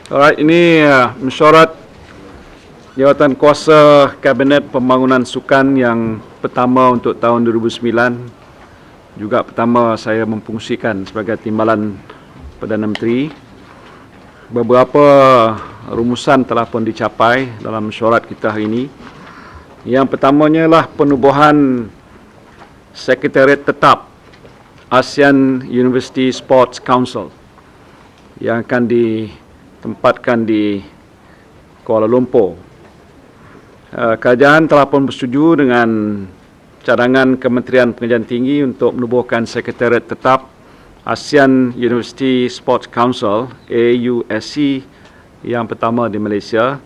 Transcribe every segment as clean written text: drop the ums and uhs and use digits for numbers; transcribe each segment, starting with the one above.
Alright, ini mesyuarat Jawatan Kuasa Kabinet Pembangunan Sukan yang pertama untuk tahun 2009. Juga pertama saya memfungsikan sebagai timbalan Perdana Menteri. Beberapa rumusan telah pun dicapai dalam mesyuarat kita hari ini. Yang pertamanya ialah penubuhan Sekretariat Tetap ASEAN University Sports Council yang akan ditempatkan di Kuala Lumpur. Kerajaan telah pun bersetuju dengan cadangan Kementerian Pengajian Tinggi untuk menubuhkan Sekretariat Tetap ASEAN University Sports Council AUSC yang pertama di Malaysia.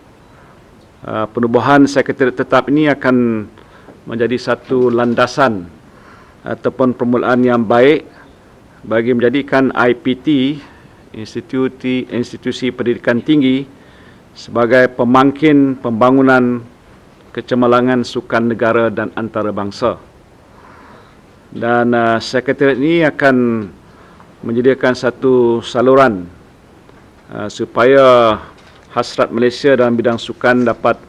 Penubuhan Sekretariat Tetap ini akan menjadi satu landasan ataupun permulaan yang baik bagi menjadikan IPT, Institusi Pendidikan Tinggi, sebagai pemangkin pembangunan kecemerlangan sukan negara dan antarabangsa. Dan sekretariat ini akan menyediakan satu saluran supaya hasrat Malaysia dalam bidang sukan dapat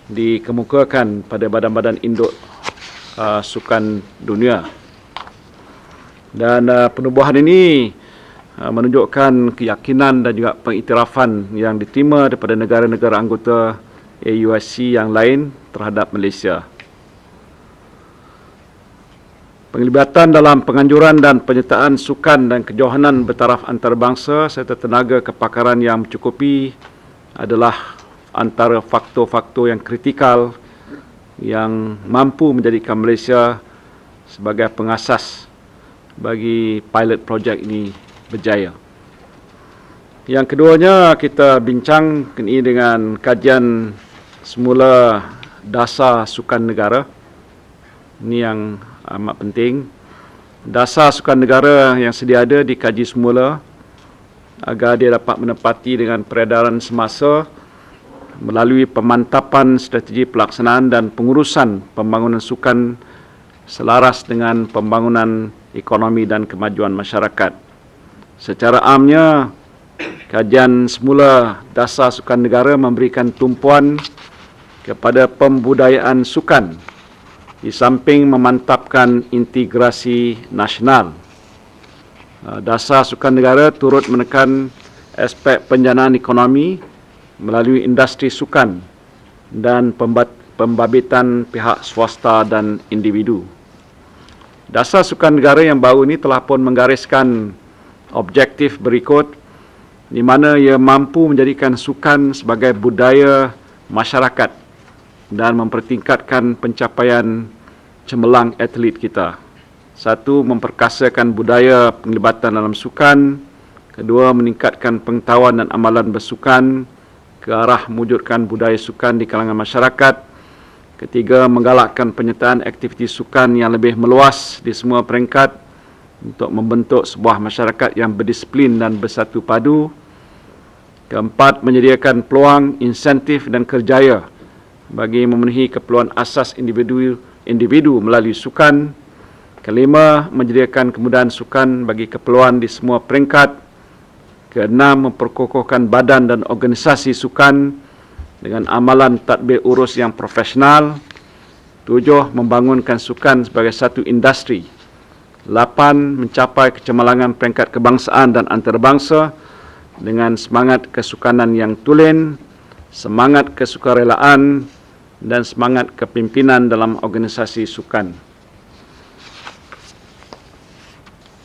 dikemukakan pada badan-badan induk sukan dunia. Dan penubuhan ini menunjukkan keyakinan dan juga pengiktirafan yang diterima daripada negara-negara anggota AUSC yang lain terhadap Malaysia. Penglibatan dalam penganjuran dan penyertaan sukan dan kejohanan bertaraf antarabangsa serta tenaga kepakaran yang mencukupi adalah antara faktor-faktor yang kritikal yang mampu menjadikan Malaysia sebagai pengasas bagi pilot projek ini berjaya. Yang keduanya, kita bincang ini dengan kajian semula dasar sukan negara. Ini yang amat penting. Dasar sukan negara yang sedia ada dikaji semula agar dia dapat menepati dengan peredaran semasa melalui pemantapan strategi pelaksanaan dan pengurusan pembangunan sukan selaras dengan pembangunan ekonomi dan kemajuan masyarakat. Secara amnya, kajian semula dasar sukan negara memberikan tumpuan kepada pembudayaan sukan di samping memantapkan integrasi nasional. Dasar sukan negara turut menekan aspek penjanaan ekonomi melalui industri sukan dan pembabitan pihak swasta dan individu. Dasar sukan negara yang baru ini telah pun menggariskan objektif berikut, di mana ia mampu menjadikan sukan sebagai budaya masyarakat dan mempertingkatkan pencapaian cemerlang atlet kita. Satu, memperkasakan budaya penglibatan dalam sukan. Kedua, meningkatkan pengetahuan dan amalan bersukan ke arah mewujudkan budaya sukan di kalangan masyarakat. Ketiga, menggalakkan penyertaan aktiviti sukan yang lebih meluas di semua peringkat untuk membentuk sebuah masyarakat yang berdisiplin dan bersatu padu. Keempat, menyediakan peluang, insentif dan kerjaya bagi memenuhi keperluan asas individu melalui sukan. Kelima, menyediakan kemudahan sukan bagi keperluan di semua peringkat. Keenam, memperkokohkan badan dan organisasi sukan dengan amalan tadbir urus yang profesional. Tujuh, membangunkan sukan sebagai satu industri. 8, mencapai kecemerlangan peringkat kebangsaan dan antarabangsa dengan semangat kesukanan yang tulen, semangat kesukarelaan dan semangat kepimpinan dalam organisasi sukan.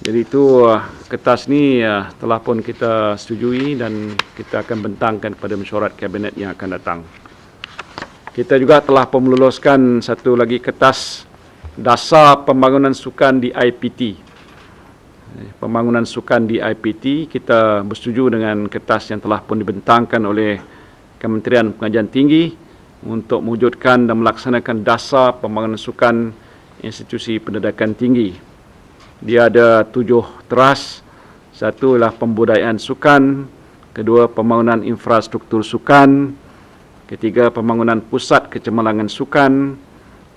Jadi itu kertas ni telah pun kita setujui dan kita akan bentangkan kepada mesyuarat kabinet yang akan datang. Kita juga telah pun meluluskan satu lagi kertas dasar pembangunan sukan di IPT. Pembangunan sukan di IPT, kita bersetuju dengan kertas yang telah pun dibentangkan oleh Kementerian Pengajian Tinggi untuk mewujudkan dan melaksanakan dasar pembangunan sukan institusi pendidikan tinggi. Dia ada 7 teras. Satu ialah pembudayaan sukan, kedua pembangunan infrastruktur sukan, ketiga pembangunan pusat kecemerlangan sukan,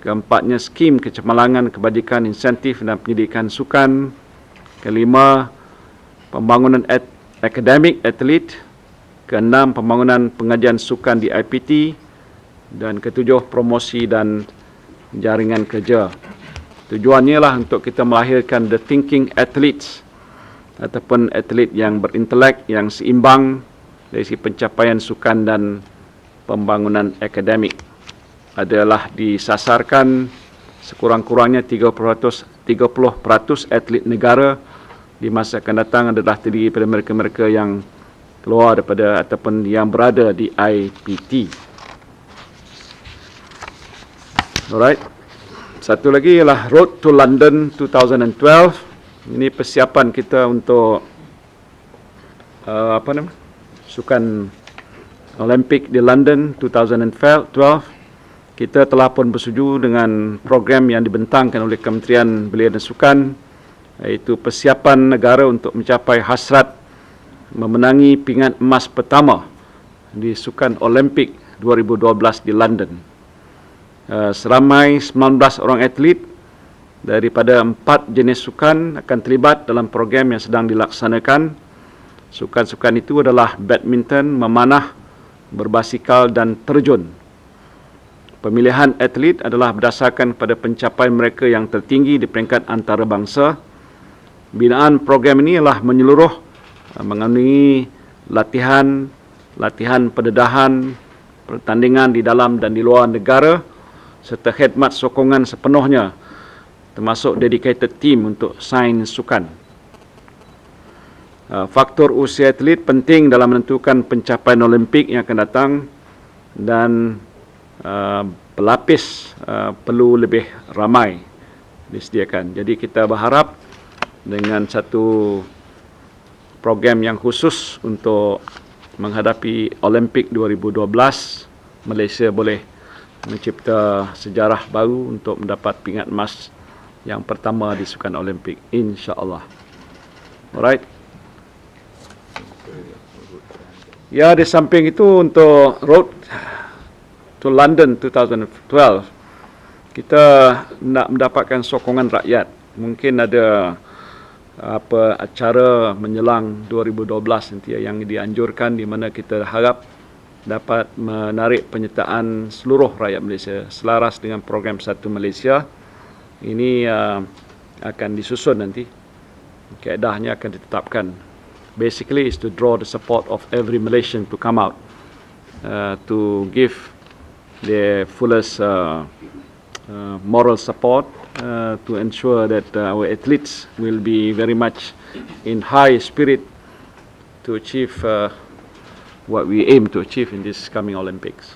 keempatnya skim kecemerlangan kebajikan insentif dan pendidikan sukan, kelima pembangunan akademik atlet, Keenam, pembangunan pengajian sukan di IPT. Dan ketujuh, promosi dan jaringan kerja. Tujuannya lah untuk kita melahirkan the thinking athletes ataupun atlet yang berintelek, yang seimbang dari segi pencapaian sukan dan pembangunan akademik. Adalah disasarkan sekurang-kurangnya 30% atlet negara di masa akan datang adalah terdiri pada mereka-mereka yang keluar daripada ataupun yang berada di IPT. Alright. Satu lagi ialah Road to London 2012. Ini persiapan kita untuk sukan Olimpik di London 2012. Kita telah pun bersetuju dengan program yang dibentangkan oleh Kementerian Belia dan Sukan, iaitu persiapan negara untuk mencapai hasrat memenangi pingat emas pertama di Sukan Olimpik 2012 di London. Seramai 19 orang atlet daripada 4 jenis sukan akan terlibat dalam program yang sedang dilaksanakan. Sukan-sukan itu adalah badminton, memanah, berbasikal dan terjun. Pemilihan atlet adalah berdasarkan pada pencapaian mereka yang tertinggi di peringkat antarabangsa. Binaan program ini adalah menyeluruh, mengandungi latihan pendedahan, pertandingan di dalam dan di luar negara, serta khidmat sokongan sepenuhnya, termasuk dedicated team untuk sains sukan. Faktor usia atlet penting dalam menentukan pencapaian Olimpik yang akan datang, dan pelapis perlu lebih ramai disediakan. Jadi kita berharap dengan satu program yang khusus untuk menghadapi Olimpik 2012, Malaysia boleh mencipta sejarah baru untuk mendapat pingat emas yang pertama di Sukan Olimpik, insya-Allah. Alright. Ya, di samping itu untuk Road to London 2012, kita nak mendapatkan sokongan rakyat. Mungkin ada acara menjelang 2012 nanti yang dianjurkan, di mana kita harap dapat menarik penyertaan seluruh rakyat Malaysia selaras dengan program Satu Malaysia. Ini akan disusun nanti. Kaedahnya akan ditetapkan. Basically is to draw the support of every Malaysian to come out to give their fullest moral support to ensure that our athletes will be very much in high spirit to achieve what we aim to achieve in this coming Olympics.